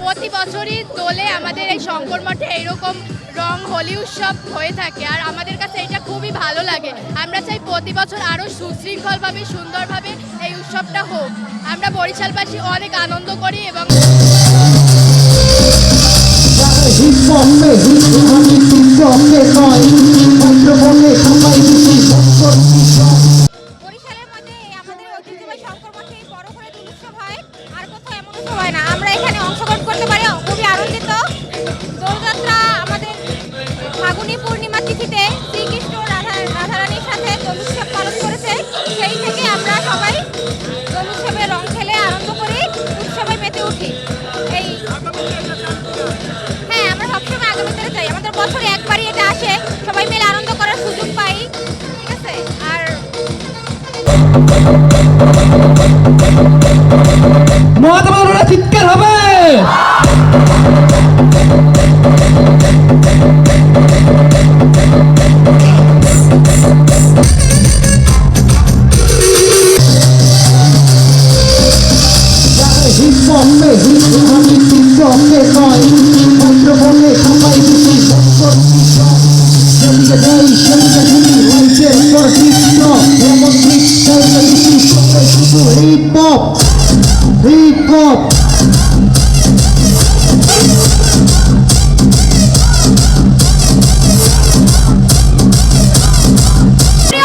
প্রতি বছরই দোলে আমাদের এই শঙ্কর মঠে এইরকম রং হোলি উৎসব হয়ে থাকে, আর আমাদের কাছে এটা খুবই ভালো লাগে। আমরা চাই প্রতি বছর আরও সুশৃঙ্খলভাবে সুন্দরভাবে এই উৎসবটা হোক। আমরা বরিশালবাসী অনেক আনন্দ করি এবং বরিশালের মধ্যে আমাদের ঐতিহ্যবাহী শঙ্কর মঠে বড় করে দোল উৎসব হয়, আর কোথাও এমন উৎসব হয় না। আমরা এখানে অংশগ্রহণ করতে পারি, খুবই আনন্দিত। দোলযাত্রা আমাদের ফাগুনি পূর্ণিমা তিথিতে শ্রীকৃষ্ণ রাধারানীর সাথে দোল উৎসব পালন করেছে। সেই থেকে আমরা সবাই দোল উৎসবে রং খেলে আনন্দ করি, উৎসবে মেতে উঠি। হ্যাঁ, আমরা সবসময় আগামীতে চাই, আমাদের বছরে একবারই এটা আসে, সবাই মিলে আনন্দ করার সুযোগ পাই। ঠিক আছে। আর মহাদেবরা চিৎকার হবে। Hip hop.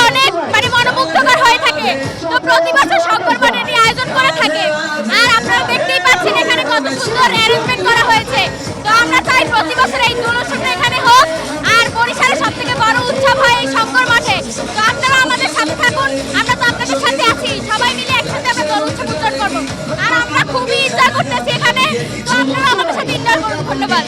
অনেক মনোমুগ্ধকর হয়ে থাকে। তো প্রতি বছর শঙ্কর মঠে এই আয়োজন করে থাকে, আর আপনারা দেখতেই পাচ্ছেন এখানে কত সুন্দর অ্যারেঞ্জমেন্ট করা হয়েছে। তো আমরা চাই প্রতি বছর এই দোল উৎসবটা এখানে হোক, আর বরিশালের সবথেকে বড় উৎসব হয় এই শঙ্কর মঠে। তো আপনারা আমাদের সাথে থাকুন, আমরা তো আপনাদের সাথে আছি। সবাই মিলে একসাথে আমরা দোল উৎসব উদযাপন করবো, আর আমরা খুবই এনজয় করতেছি এখানে। তো আপনারা আমাদের সাথে এনজয় করুন। ধন্যবাদ।